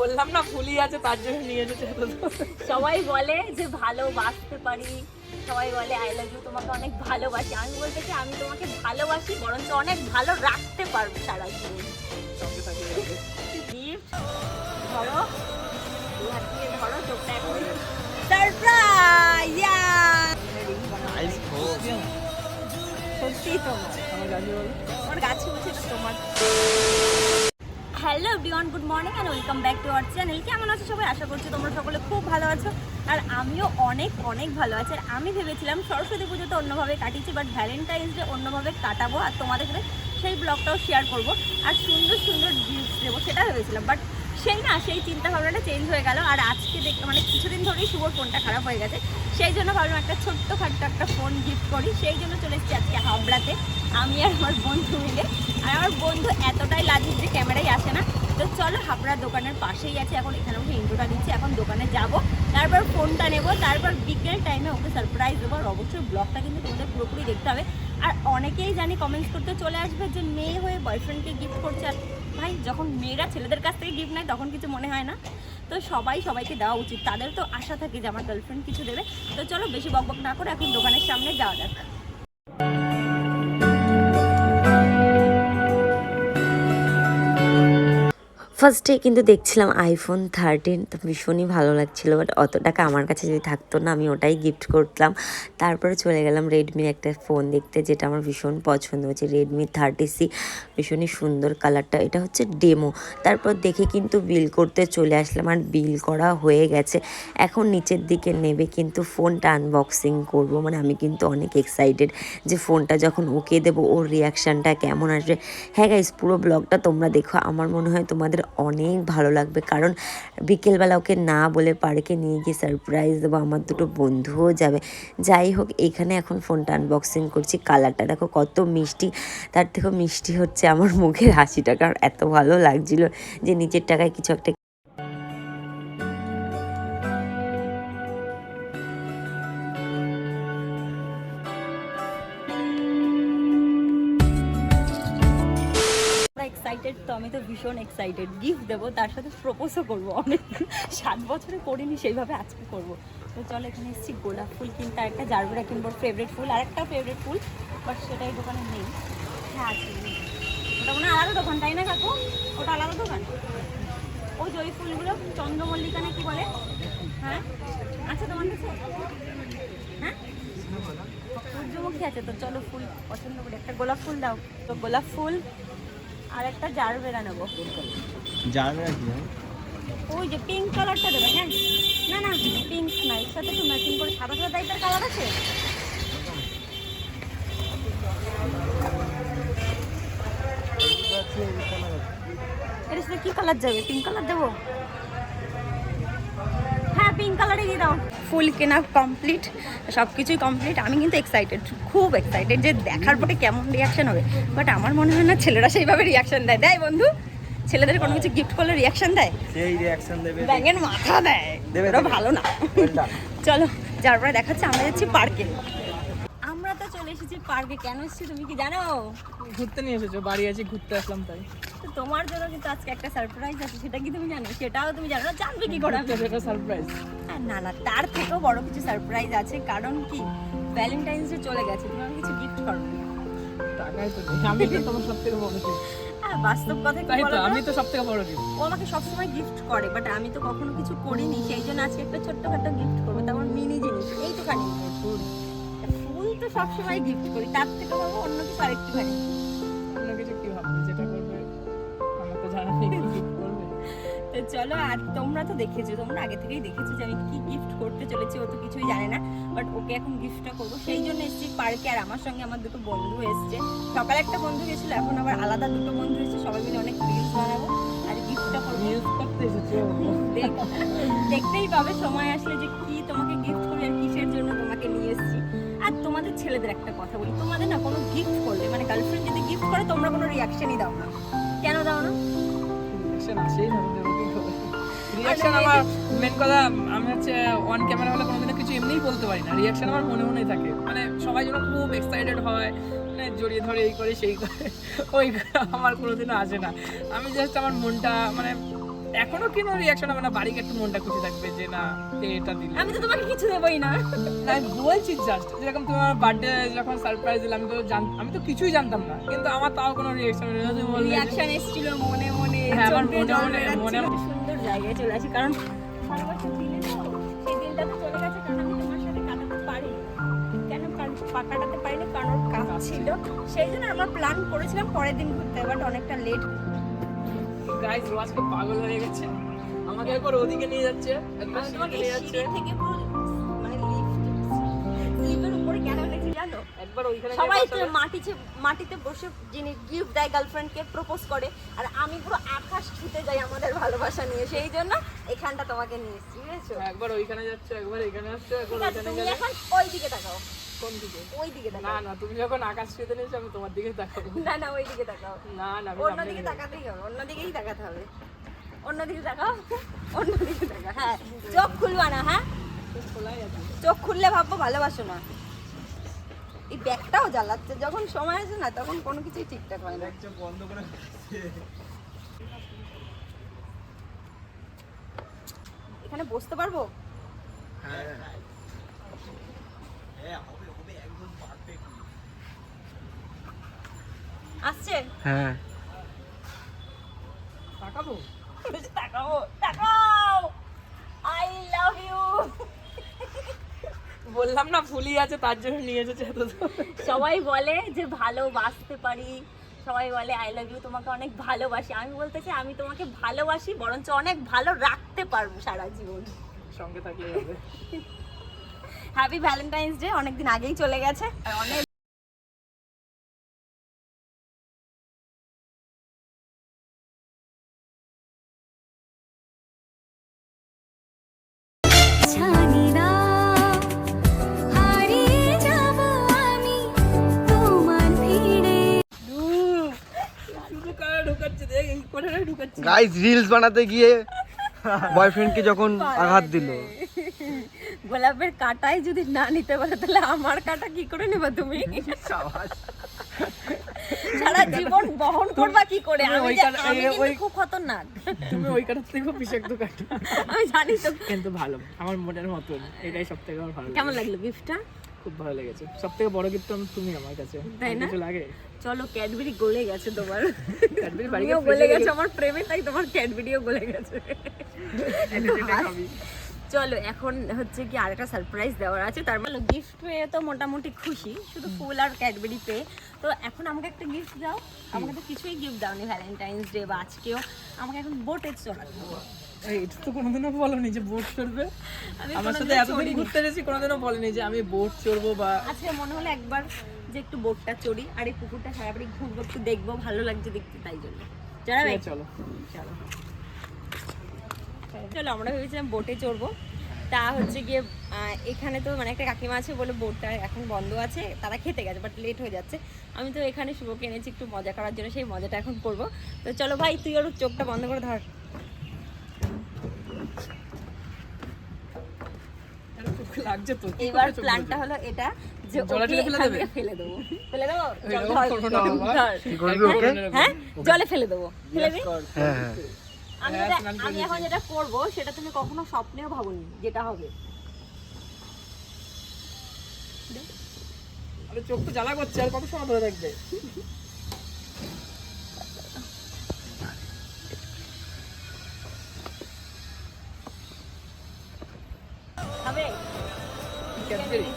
বললাম না ফুলই আছে তার জন্য নিয়ে এসেছে। সবাই বলে যে ভালোবাসতে পারি, সবাই বলে আই লাভ ইউ, তোমাকে অনেক ভালোবাসি। আমি বলতে কি আমি তোমাকে ভালোবাসি, বরঞ্চ অনেক ভালো রাখতে পারবো সারা জীবন। গিফট ধরো, দু হাত দিয়ে ধরো, চোখটা এখন সারপ্রাইজ। সত্যি তোমার আমার গাছে উঠে তোমার। Hello everyone, good morning and welcome back to our channel. কেমন আছো সবাই? আশা করছি তোমরা সকলে খুব ভালো আছো, আর আমিও অনেক অনেক ভালো আছি। আর আমি ভেবেছিলাম সরস্বতী পুজোতে অন্যভাবে কাটিয়েছি, বাট ভ্যালেন্টাইন্স ডে অন্যভাবে কাটাবো আর তোমাদের সাথে সেই ব্লগটাও শেয়ার করবো আর সুন্দর সুন্দর গিফট দেবো, সেটা ভেবেছিলাম। বাট সেই চিন্তা ভাবনাটা চেঞ্জ হয়ে গেল। আর আজকে মানে কিছুদিন ধরেই শুভর ফোনটা খারাপ হয়ে গেছে, সেই জন্য ভাবলাম একটা ছোট্টখাট্ট একটা ফোন গিফট করি। সেই জন্য চলে এসেছি আজকে হাবড়াতে, আমি আর আমার বন্ধু মিলে। আর আমার বন্ধু এতটাই লাজুক যে ক্যামেরায় আসে না। তো চলো, হাবড়ার দোকানের পাশেই আছে, এখন এখানে উঠে ইন্ট্রোটা দিচ্ছি। এখন দোকানে যাব, তারপর ফোনটা নেব, তারপর বিকেল টাইমে ওকে সারপ্রাইজ দেবো। আর অবশ্যই ব্লগটা কিন্তু তোমাদের পুরোপুরি দেখতে হবে। আর অনেকেই জানি কমেন্টস করতে চলে আসবে যে মেয়ে হয়ে বয়ফ্রেন্ডকে গিফট করছে। আর ভাই, যখন মেয়েরা ছেলেদের কাছ থেকে গিফট নেয় তখন কিছু মনে হয় না। তো সবাইকে দেওয়া উচিত, তাদের তো আশা থাকে যে আমার গার্লফ্রেন্ড কিছু দেবে। তো চলো বেশি বকবক না করে এখন দোকানের সামনে যাওয়া যাক। ফার্স্টে কিন্তু দেখছিলাম আইফোন 13, তো ভীষণই ভালো লাগছিল। বাট অত টাকা আমার কাছে যদি থাকতো না, আমি ওটাই গিফট করতাম। তারপরে চলে গেলাম রেডমির একটা ফোন দেখতে, যেটা আমার ভীষণ পছন্দ হয়েছে, রেডমি 30C। ভীষণই সুন্দর কালারটা, এটা হচ্ছে ডেমো। তারপর দেখে কিন্তু বিল করতে চলে আসলাম, আর বিল করা হয়ে গেছে। এখন নিচের দিকে নেবে কিন্তু ফোনটা আনবক্সিং করব। মানে আমি কিন্তু অনেক এক্সাইটেড যে ফোনটা যখন ওকে দেবো ওর রিয়াকশানটা কেমন আসবে। হ্যাঁ গাইস, পুরো ব্লগটা তোমরা দেখো, আমার মনে হয় তোমাদের অনেক ভালো লাগবে। কারণ বিকেলবেলা ওকে না বলে পার্কে নিয়ে গিয়ে সারপ্রাইজ দেবো, আমার দুটো বন্ধুও যাবে। যাই হোক, এখানে এখন ফোনটা আনবক্সিং করছি। কালারটা দেখো কত মিষ্টি, তার থেকেও মিষ্টি হচ্ছে আমার মুখের হাসিটা, কারণ এত ভালো লাগছিল যে নিজের টাকায় কিছু একটা। এক্সাইটেড তো, আমি তো ভীষণ এক্সাইটেড। গিফট দেবো, তার সাথে প্রপোজও করবো। অনেক 7 বছরে করিনি সেইভাবে, আজকে করবো। তো চলো, এখানে এসেছি গোলাপ ফুল কিনতে, একটা জারবেরা কিনবো, ফেভারিট ফুল, আর একটা ফেভারিট ফুল, বাট সেটা এই দোকানে নেই। হ্যাঁ আছে, ওটা মনে আলাদা দোকান, তাই না কাকু? ওটা আলাদা দোকান। ওই যে ওই ফুলগুলো চন্দ্রমল্লিকা না কি বলে, হ্যাঁ আচ্ছা তোমার কাছে? হ্যাঁ সূর্যমুখী আছে। তো চলো, ফুল পছন্দ করি, একটা গোলাপ ফুল দাও। তো গোলাপ ফুল আর একটা জারবেরা নেবো। জারবেরা কি হয়? ওই যে পিঙ্ক কালারটা দেবে। হ্যাঁ, না না পিঙ্ক না, এর সাথে একটু ম্যাচিং করে সাদা সাদা টাইপের কালার আছে। এর সাথে কি কালার যাবে? পিঙ্ক কালার দেবো? হ্যাঁ, পিঙ্ক কালারই দিয়ে দাও। ফুল কেনা কমপ্লিট, সব কিছুই কমপ্লিট। আমি কিন্তু এক্সাইটেড, খুব এক্সাইটেড যে দেখার পরে কেমন রিয়াকশন হবে। বাট আমার মনে হয় না ছেলেরা সেইভাবে রিয়াকশন দেয়। দেয় বন্ধু? ছেলেদের কোনো কিছু গিফট করলে রিয়াকশন দেয়? সেই রিঅ্যাকশন দেবে, ব্যাঙের মাথা দেয়, ওরা ভালো না। চলো, যার পরে দেখাচ্ছে, আমরা যাচ্ছি পার্কে। আমরা তো চলে এসেছি পার্কে। কেন এসেছি তুমি কি জানো? ঘুরতে নিয়ে এসেছো? বাড়ি আছে, ঘুরতে আসলাম তাই। তো তোমার জন্য কিন্তু আজকে একটা সারপ্রাইজ আছে, সেটা কি তুমি জানো? সেটাও তুমি জানো না, জানবে কি করে? সেটা সারপ্রাইজ। না না, তার থেকেও বড় কিছু সারপ্রাইজ আছে। কারণ কি, ভ্যালেন্টাইন্স ডে চলে গেছে, তুমি আমাকে কিছু গিফট করবে। টাকাই তো নেই, আমি তো তোমার সব থেকে বড় গিফট। হ্যাঁ, বাস্তব কথা কি তাই বলো তো, তো? আমি তো সব থেকে বড় গিফট। ও আমাকে সবসময় গিফট করে, বাট আমি তো কখনো কিছু করিনি। সেই জন্য আজকে একটা ছোট্টখাট্ট গিফট করবো, তারপর মিনি জিনিস এইটুখানি। ফুল তো সবসময় গিফট করি, তার থেকে ভাবো অন্য কিছু আরেকটুখানি। অন্য কিছু কি ভাববে যেটা করবে? আমার তো জানা নেই কি গিফট করবে। তো চলো, আর তোমরা তো দেখেছো, তোমরা আগে থেকেই দেখেছো যে আমি কি গিফট করতে চলেছি। ও তো কিছুই জানে না, বাট ওকে এখন গিফটটা করবো। সেই জন্য এসেছি পার্কে, আর আমার সঙ্গে আমার দুটো বন্ধু এসছে। সকালে একটা বন্ধু গেছিল, এখন আবার আলাদা দুটো বন্ধু এসছে। সবাই মিলে অনেক রিলস বানাবো আর গিফটটা করবো। রিলস করতে এসেছো? দেখতেই পাবে সময় আসলে যে কি তোমাকে গিফট করি আর কিসের জন্য তোমাকে নিয়ে এসেছি। আর তোমাদের ছেলেদের একটা কথা বলি, তোমাদের না কোনো গিফট করলে, মানে গার্লফ্রেন্ড যদি গিফট করে, তোমরা কোনো রিয়াকশনই দাও না। কেন দাও না? রিঅ্যাকশন আসেই না, দেবো কি করে? রিঅ্যাকশন আমার মেন কথা, আমি হচ্ছে অন ক্যামেরা হলে কোনোদিনও কিছু এমনিই বলতে পারি না। রিঅ্যাকশন আমার মনে মনেই থাকে। মানে সবাই যখন খুব এক্সাইটেড হয়, মানে জড়িয়ে ধরে এই করে সেই করে, ওই আমার কোনোদিনও আসে না। আমি জাস্ট আমার মনটা মানে এখনো কোনো রিয়াকশন হবে না, বাড়িকে একটু মনটা খুশি থাকবে যে না এটা দিল। আমি তো তোমাকে কিছু দেবই না। না আমি বলছি জাস্ট, যেরকম তোমার বার্থডে যখন সারপ্রাইজ দিলাম আমি তো কিছুই জানতাম না, কিন্তু আমার তাও কোনো রিয়াকশন নেই। তুমি বললে রিয়াকশন এসেছিল মনে মনে, হ্যাঁ, আমার চোখে জল মনে বেরোচ্ছিল। মনে- সুন্দর জায়গায় চলে আসি, কারণ ভালোবাসার দিনে তো সেই দিনটা তো চলে গেছে, কারণ আমি তোমার সাথে কাটাতে পারি। কেন কাটাতে পারিনি? কারণ ওর কাজ ছিল, সেই জন্য আমরা প্ল্যান করেছিলাম পরের দিন ঘুরতে, বাট অনেকটা লেট। গাইস রোজকে পাগল হয়ে গেছে, আমাকে একবার ওদিকে নিয়ে যাচ্ছে, একবার আমি তোমাকে নিয়ে এই যাচ্ছে, সিঁড়ি থেকে পুরো মানে লিফটের উপরে কেন এনেছি জানো? একবার ওইখানে সবাই গিয়ে তো বসাবে। মাটিতে বসে যিনি গিফট দেয় গার্লফ্রেন্ডকে প্রপোজ করে, আর আমি পুরো আকাশ ছুতে যাই আমাদের ভালোবাসা নিয়ে, সেই জন্য এখানটা তোমাকে নিয়ে এসেছি, বুঝেছো? একবার ওইখানে যাচ্ছে, একবার এখানে আসছে, একবার ঠিক আছে, ওইখানে তুমি গেলে এখন ওই দিকে তাকাও, কোন দিকে? ওই দিকে না তাকাও। না, তুমি যখন আকাশ ছুঁতে নিয়েছো আমি তোমার দিকে তাকাবো। না ওই দিকে তাকাও। না না, আমি অন্য সামনে দিকে গেলে- তাকাতেই হবে, অন্য দিকেই তাকাতে হবে। অন্য দিকে তাকাও, অন্য দিকে তাকাও। হ্যাঁ, চোখ খুলবা না, হ্যাঁ খোলাই আছে। চোখ খুললে ভাববো ভালোবাসো না। এই ব্যাগটাও জ্বালাচ্ছে, যখন সময় আসে না তখন কোনো কিছুই ঠিকঠাক হয় না। চোখ বন্ধ করে এখানে বসতে পারবো? হ্যাঁ হবে হবে একদম পারফেক্ট। আসছে? হ্যাঁ তাকাবো? তাকাও তাকাও, আই লাভ ইউ। বললাম না ফুলি আছে, তার জন্য নিয়ে এসেছে এত দূর। সবাই বলে যে ভালোবাসতে পারি, সবাই বলে আই লাভ ইউ, তোমাকে অনেক ভালোবাসি। আমি বলতে চাই আমি তোমাকে ভালোবাসি, বরঞ্চ অনেক ভালো রাখতে পারবো সারা জীবন। সঙ্গে থাকলে হবে। হ্যাপি ভ্যালেন্টাইন্স ডে অনেকদিন আগেই চলে গেছে, আর অনেক শুধু কারা ঢুকাচ্ছে, দেখ এই কোঠায় ঢুকাচ্ছে। গাইস রিলস বানাতে গিয়ে বয়ফ্রেন্ডকে যখন আঘাত দিল। গোলাপের কাটাই যদি না নিতে পারো তাহলে আমার কাটা কি করে নেবা তুমি? সারা জীবন বহন করবা কি করে? তুমি আমি ওই যে- কাটা- আমি এই- কিন্তু ওই- খুব খতরনাক, তুমি ওই কাটার থেকেও বিষাক্ত কাটা। আমি জানি তো। কিন্তু ভালো, আমার মনের মতন, এটাই সব থেকে আমার ভালো কেমন লাগে। লাগলো গিফটটা? খুব ভালো লেগেছে, সব থেকে বড় গিফট তুমি আমার কাছে। তাই আর না? কিছু লাগে? চলো, ক্যাডবেরি গলে গেছে তোমার, ক্যাডবেরি বাড়ি তুমিও গলে গেছে আমার প্রেমে, তাই তোমার ক্যাডবেরিও গলে গেছে। চলো এখন হচ্ছে কি আরেকটা সারপ্রাইজ দেওয়ার আছে, তার মানে গিফট পেয়ে তো মোটামুটি খুশি, শুধু ফুল আর ক্যাডবেরি পেয়ে। তো এখন আমাকে একটা গিফট দাও, আমাকে তো কিছুই গিফট দাওনি ভ্যালেন্টাইন্স ডে বা আজকেও। আমাকে এখন বোটে চড়াতে হবে। এটা তো কোনোদিনও বলোনি যে বোট চড়বে। আমি আমার সাথে কোনোদিনও এতদিন চড়িনি। ঘুরতে এসেছি, কোনোদিনও বলেনি যে আমি বোট চড়বো বা আজকে মনে হলো একবার যে একটু বোটটা চড়ি, আর এই পুকুরটা সারাবাড়ি ঘুরবো, একটু দেখবো, ভালো লাগছে দেখতে, তাই জন্য। চড়াবে? চলো। চলো চলো, আমরা ভেবেছিলাম বোটে চড়বো। তা হচ্ছে গিয়ে এখানে তো মানে একটা কাকিমা আছে বলে বোটটা এখন বন্ধ আছে, তারা খেতে গেছে, বাট লেট হয়ে যাচ্ছে। আমি তো এখানে শুভকে এনেছি একটু মজা করার জন্য, সেই মজাটা এখন করবো। তো চলো ভাই, তুই ওর চোখটা বন্ধ করে ধর। লাগছে তো। এবার প্ল্যানটা হলো এটা যে জলে ওকে টেলে ফেলে এখান দেবে? থেকে ফেলে দেবো। ফেলে দেবো? চল, এরকম ধর, করবো না বাবা। ধর। কি করবি ওকে? হ্যাঁ, জলে ফেলে দেবো। ফেলে দিই? হ্যাঁ হ্যাঁ হ্যাঁ, স্নান করে আমি এখন যেটা করবো সেটা তুমি কখনো স্বপ্নেও ভাবোনি যেটা হবে। আরে চোখ তো জ্বালা করছে, আর কত সময় ধরে থাকবে? হবে? ক্যাডবেরি?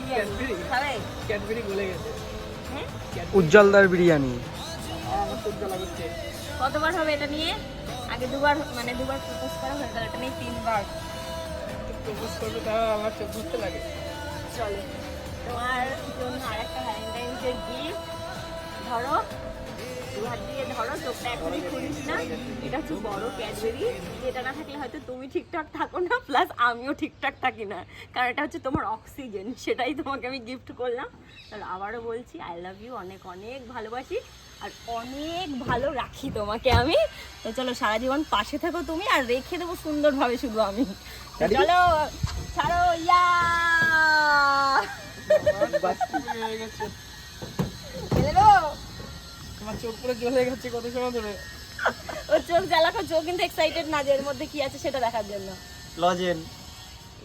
ক্যাডবেরি? হবে? ক্যাডবেরি গলে গেছে। হ্যাঁ? উজ্জ্বলদার বিরিয়ানি। আমার চোখ জ্বালা করছে। কতবার হবে এটা নিয়ে? আগে দুবার প্রপোজ করা হয়ে গেল, এটা নিয়ে 3 বার। প্রপোজ করবে তাও আমার চোখ ধরতে লাগে। চলে, তোমার জন্য আরেকটা ভ্যালেন্টাইন্স ডে গিফট। ধরো, 2 হাত দিয়ে ধরো, চোখটা এখনই খুলিস না। এটা হচ্ছে বড় ক্যাডবেরি, যেটা না থাকলে হয়তো তুমি ঠিকঠাক থাকো না, প্লাস আমিও ঠিকঠাক থাকি না, কারণ এটা হচ্ছে তোমার অক্সিজেন, সেটাই তোমাকে আমি গিফট করলাম। তাহলে আবারও বলছি আই লাভ ইউ, অনেক অনেক ভালোবাসি আর অনেক ভালো রাখি তোমাকে আমি। তো চলো, সারা জীবন পাশে থাকো তুমি, আর রেখে দেবো সুন্দরভাবে শুধু আমি। তো চলো, ছাড়ো, ইয়া হয়ে গেছে। ফেলে দেবো। আমার চোখ পুরো জ্বলে গেছে কত সময় ধরে। ও চোখ জ্বালাকো, চোখ কিন্তু এক্সাইটেড না যে এর মধ্যে কি আছে সেটা দেখার জন্য। লজেন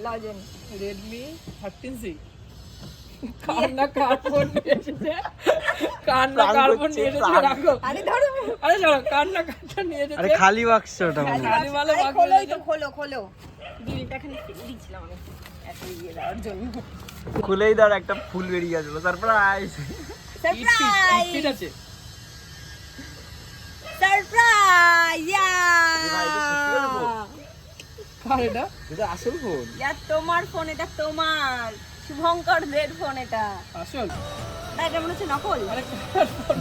লজেন রেডমি 13C কান্না কার্বন নিয়ে এসেছে, কান্না কার্বন নিয়ে এসেছে, রাখো আরে ধরো, আরে চলো কান্না কার্বন নিয়ে আরে এসেছে। খালি বাক্স ওটা মনে হয়। খালি ভালো বাক্স খোলোই নিয়ে তো, খোলো খোলো। বিলটা খালি ফেলে দিচ্ছিলাম আমি এত ইয়ে দেওয়ার জন্য। খুলেই ধর একটা ফুল বেরিয়ে আসলো, সারপ্রাইজ। সারপ্রাইজ ফিট আছে। সারপ্রাইজ ভাই, এটা সত্যি কথা বল। কার এটা? এটা আসল ফোন। তোমার ফোন, এটা তোমার শুভঙ্কর দের ফোন এটা। আসল? না এটা মনে হচ্ছে নকল। আরে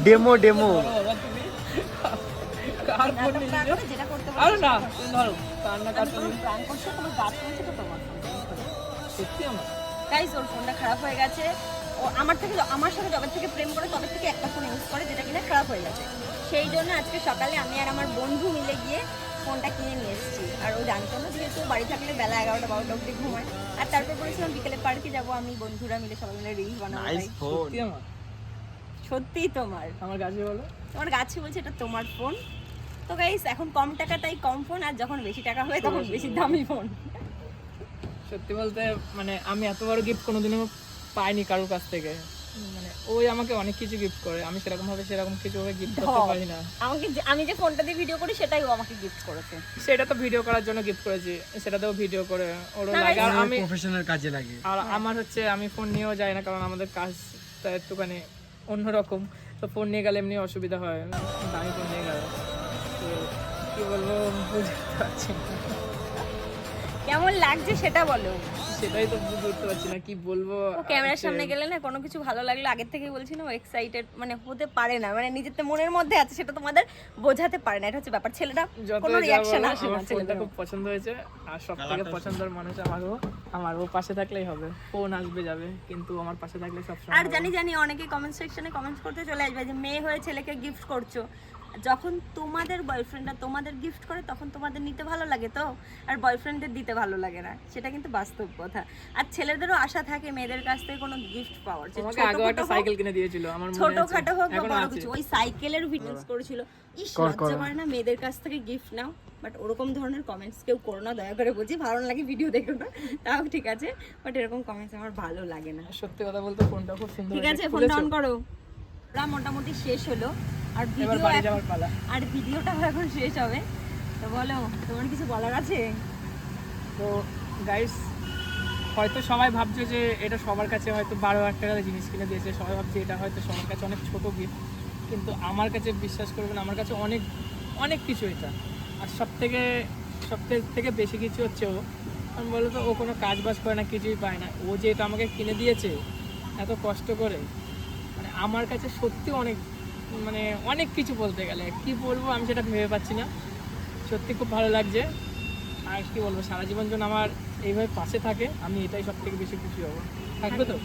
ডেমো ডেমো। বলো বাবা তুমি কার ফোন নিয়ে নাটক না এসেছে? করে যেটা করতে আরে পারো না তুমি ধরো কান্না কার্বন তুমি প্ল্যান করছো, তোমার গাছ হয়েছে তো তোমার ফোন। সত্যি আমার গাইস ওর ফোনটা খারাপ হয়ে গেছে। ও আমার সাথে যবে থেকে প্রেম করে তবে থেকে একটা ফোন ইউজ করে যেটা কিনা খারাপ হয়ে গেছে। সেই জন্য আজকে সকালে আমি আর আমার বন্ধু মিলে গিয়ে ফোনটা কিনে নিয়ে এসেছি। আর ও জানতো না, যেহেতু বাড়ি থাকলে বেলা 11টা-12টা অবধি ঘুমায়। আর তারপর বলেছিলাম বিকেলে পার্কে যাবো, আমি বন্ধুরা মিলে সবাই মিলে রিলস বানাবো। Nice phone. সত্যি আমার সত্যিই তোমার, আমার কাছে বলো তোমার গাছে বলছে এটা তোমার ফোন। তো গাইস এখন কম টাকা তাই কম ফোন, আর যখন বেশি টাকা হয় তখন বেশি দামি ফোন। সত্যি বলতে মানে আমি এত বড় গিফট কোনোদিনও পাইনি কারোর কাছ থেকে। মানে ওই আমাকে অনেক কিছু গিফট করে, আমি সেরকম কিছু ওকে গিফট করতে পারি না। আমি যে ফোনটা দিয়ে ভিডিও করি সেটাই ও আমাকে গিফট করেছে। সেটা তো ভিডিও করার জন্য গিফট করেছি, সেটাতেও ভিডিও করে ওরও লাগে। আর আমি প্রফেশনাল কাজে লাগে। আর আমার হচ্ছে আমি ফোন নিয়েও যাই না, কারণ আমাদের কাজটা একটুখানি অন্যরকম। তো ফোন নিয়ে গেলে এমনি অসুবিধা হয়, দামি ফোন নিয়ে গেলে। তো কি বলবো বুঝতে পারছি না। কেমন লাগছে সেটা বলো। সেটাই তো বুঝতে পারছি না কি বলবো। ও ক্যামেরার সামনে গেলে না কোনো কিছু ভালো লাগলে আগের থেকেই বলছি না, ও এক্সাইটেড মানে হতে পারে না, মানে নিজের তো মনের মধ্যে আছে সেটা তোমাদের বোঝাতে পারে না। এটা হচ্ছে ব্যাপার, ছেলেটা কোনো রিঅ্যাকশন আসে না। আমার ফোনটা ছেলেটা খুব পছন্দ হয়েছে, আর সব থেকে পছন্দের মানুষ আমার ও পাশে থাকলেই হবে। ফোন আসবে যাবে, কিন্তু আমার পাশে থাকলে সবসময় আর জানি অনেকে কমেন্ট সেকশনে কমেন্টস করতে চলে আসবে যে মেয়ে হয়ে ছেলেকে গিফট করছো। যখন তোমাদের বয়ফ্রেন্ডরা তোমাদের গিফট করে তখন তোমাদের নিতে ভালো লাগে তো, আর বয়ফ্রেন্ডদের দিতে ভালো লাগে না, সেটা কিন্তু বাস্তব কথা। আর ছেলেদেরও আশা থাকে মেয়েদের কাছ থেকে কোনো গিফট পাওয়ার। আমাকে আগে একটা সাইকেল কিনে দিয়েছিল আমার মনে আছে, ছোটখাটো হোক বা এখনো বড় আছে। কিছু, ওই সাইকেলের ভিডিওস করেছিল। ইস লজ্জা করে না মেয়েদের কাছ থেকে গিফট নাও, বাট ওরকম ধরনের কমেন্টস কেউ করো না দয়া করে, বলছি ভালো লাগে ভিডিও দেখো না তাও ঠিক আছে, বাট এরকম কমেন্টস আমার ভালো লাগে না। সত্যি কথা বলতে ফোনটা খুব সুন্দর ঠিক আছে হয়েছে। ফোনটা অন করো। ওরা মোটামুটি শেষ হলো, আর এবার ভিডিও বাড়ি যাওয়ার পালা। আর ভিডিওটাও এখন শেষ হবে। তো বলো তোমার কিছু বলার আছে? তো গাইস হয়তো সবাই ভাবছে যে এটা সবার কাছে হয়তো 12,000 টাকার জিনিস কিনে দিয়েছে, সবাই ভাবছে এটা হয়তো সবার কাছে অনেক ছোট গিফট, কিন্তু আমার কাছে বিশ্বাস করবেন আমার কাছে অনেক অনেক কিছু এটা। আর সব থেকে বেশি কিছু হচ্ছে ও, আমি বলতো ও কোনো কাজ বাজ করে না, কিছুই পায় না, ও যে এটা আমাকে কিনে দিয়েছে এত কষ্ট করে, মানে আমার কাছে সত্যি অনেক কিছু বলতে গেলে কি বলবো আমি সেটা ভেবে পাচ্ছি না। সত্যি খুব ভালো লাগছে। আর কি বলবো, সারা জীবন যেন আমার এইভাবে পাশে থাকে, আমি এটাই সব থেকে বেশি খুশি হবো। থাকবে তো?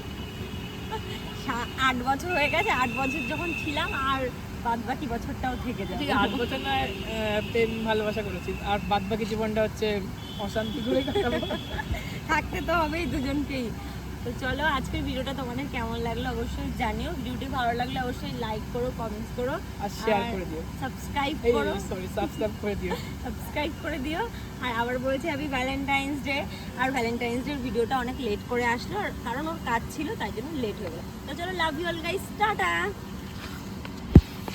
8 বছর হয়ে গেছে, 8 বছর যখন ছিলাম আর বাদ বাকি বছরটাও থেকে যাবে। ঠিক 8 বছর নয়, প্রেম ভালোবাসা করেছি, আর বাদ বাকি জীবনটা হচ্ছে অশান্তি করে কাটাবো। থাকতে তো হবেই দুজনকেই। তো চলো আজকের ভিডিওটা তোমাদের কেমন লাগলো অবশ্যই জানিও। ভিডিওটি ভালো লাগলে অবশ্যই লাইক করো, কমেন্টস করো আর শেয়ার করে দিও, সাবস্ক্রাইব এই করো, সাবস্ক্রাইব করে দিও। সাবস্ক্রাইব করে দিও। আর আবার বলছি হ্যাপি ভ্যালেন্টাইন্স ডে। আর ভ্যালেন্টাইন্স ডে ভিডিওটা অনেক লেট করে আসলো, কারণ ওর কাজ ছিল তাই জন্য লেট হয়ে গেল। তো চলো love you all guys, tata.